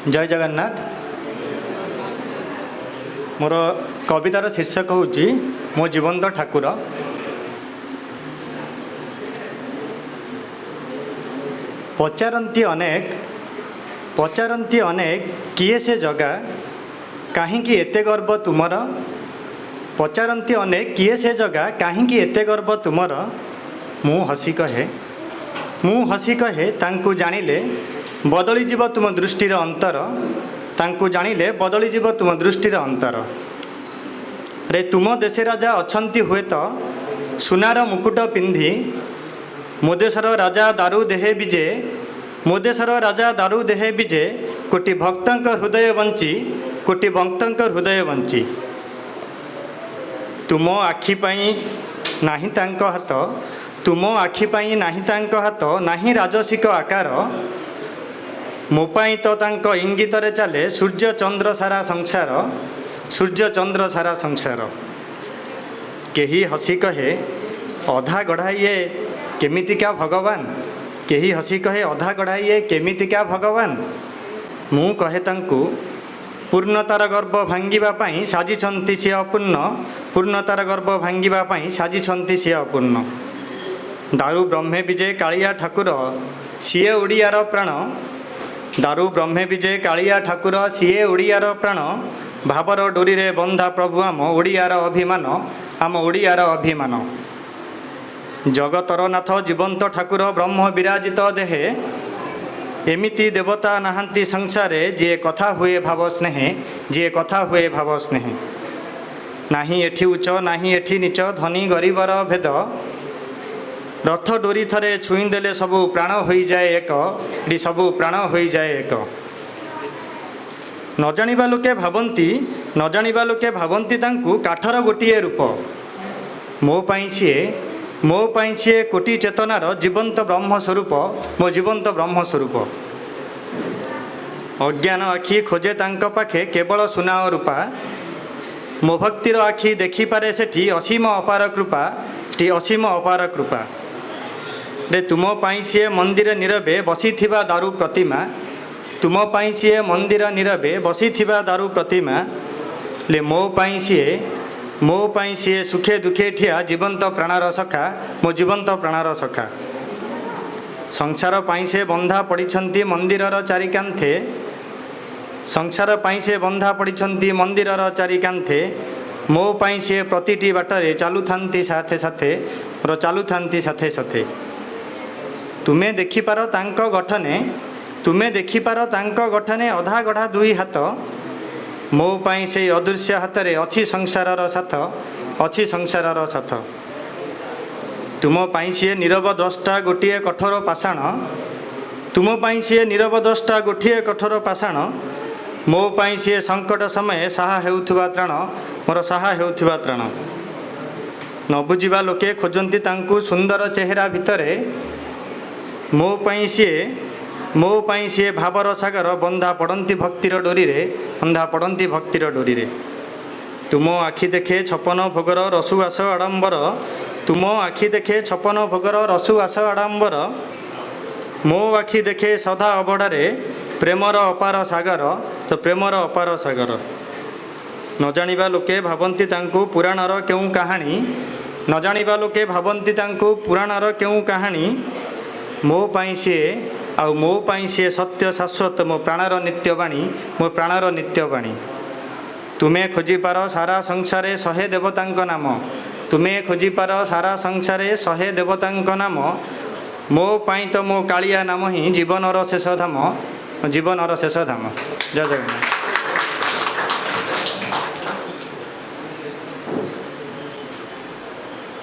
जय जगन्नाथ। मोर कवितार शीर्षक हूँ मो जीवंत ठाकुर। पचारती अनेक किए से जगा कहीं एते गर्व तुमर। पचारती अनेक किए से जगा कहीं एते गर्व तुमर। मु हसी कहे तांकु जानिले बदली जीव तुम दृष्टिर अंतर। तांकु जानिले बदली जीव तुम दृष्टिर अंतर। रे तुम देश राजा अछंती हुए तो सुनार मुकुट पिंधि। मो देशर राजा दारू देहे विजे। मो देशर राजा दारू देहे विजे। कोटि भक्तंक हृदय बंची। कोटि भक्तंक हृदय बंची। तुम आखि पाई नाही तांक हाथ। तुम आखि पाई नाही तांक हाथ नाही राजसिक आकार। मो पाई तो तांक इंगित रे चले सूर्य चंद्र सारा संसार। सूर्य चंद्र सारा संसार। केही हसी कहे अधा गढ़ाइए केमितिका भगवान। केही हसी कहे अधा गढ़ाइए केमितिका भगवान। मु कहे तांकु पूर्णतार गर्व भांगिबा पाई साजिछंती से अपूर्ण। पूर्णतार गर्व भांगिबा पाई साजिछंती से अपूर्ण। दारू ब्रह्मे विजय कालिया ठाकुर सीए ओडियार प्राण। दारू ब्रह्मे विजय कालिया ठाकुर सीए ओडियार प्राण। भावर डोरी रे बंधा प्रभु आम ओडियार अभिमान। आम ओडियार अभिमान। जगतर नाथ जीवंत ठाकुर ब्रह्म विराजित देहे। एमिति देवता नाहांती संसारे जे कथा हुए भाव स्नेहे। जे कथा हुए भाव स्नेहे। नाही एठी उच्च नाही एठी नीच धनी गरीबर भेद। रथ डोरी थरे छुईदेले सबू प्राण हो जाए एक। सबू प्राण हो जाए एक। न जानिबा लोके भावंती तांकु काठर गोटिए रूप। मो पाई सीए कोटि चेतनार जीवंत ब्रह्म स्वरूप। मो जीवंत ब्रह्म स्वरूप। अज्ञान आखि खोजे तांक पाखे केवल सुना रूपा। मो भक्तिर आखि देखी पारे सेठी असीम अपार कृपा। असीम अपार कृपा। रे तुम पाई सीए मंदिर नीरवे बसीथिबा दारू प्रतिमा। तुम पाई सीए मंदिर नीरवे बसीथिबा दारू प्रतिमा। ले मो पाई सीए सुखे दुखे ठिया जीवंत प्राणर सखा। मो जीवंत प्राणर सखा। संसार पाई से बंधा पड़िछंती मंदिरर चारिकांथे। संसार पाई से बंधा पड़िछंती मंदिरर चारिकांथे। मो पाई सीए प्रतिटी बाटरे चालुथांती साथे साथे। चालुथांती साथे साथे। तुमे देखिपार तांक गठने। तुमे देखिपार तांक गठने अधा गढ़ा दुई हाथ। मो पाई से अदृश्य हाथ रे अच्छी संसारर साथ। अच्छी संसारर साथ। तुम पाई सीए नीरव द्रष्टा गोटिए कठोर पाषाण। तुम पाई सीए नीरव द्रष्टा गोटिए कठोर पाषाण। मो पाई सीए संकट समय साहा हेउथुबा त्राण। मोर साहा हेउथुबा त्राण। न बुझिबा लोके खोजंती तांकु सुंदर चेहरा भितरे। मो पाई सीए भावर सागर बंधा पड़ती भक्तिर डोरी रे। बंधा पड़ती भक्तिर डोरी रे। तुम आखि देखे छपन भोगर रसुआस आडंबर। तुम आखि देखे छपन भोगर रसुआस आडंबर। मो आखि देखे सदा अबड़ारे प्रेमर अपार सागर। तो प्रेमर अपार सागर। न जानिबा लोके भावंती तांकु पुराणर केउ कहानी। न जानिबा लोके भावंती तांकु पुराणर केउ कहानी। मो पाई सीए सत्य शाश्वत मो प्राणर नित्यवाणी। मो प्राणर नित्यवाणी। तुमे खोजिपार सारा संसारे शहे देवतांक नाम। तुमे खोजिपार सारा संसारे शहे देवतांक नाम। मो पाई तो मो कालिया नाम ही जीवनर शेष धाम। जीवनर शेष धाम। जय जगन्नाथ।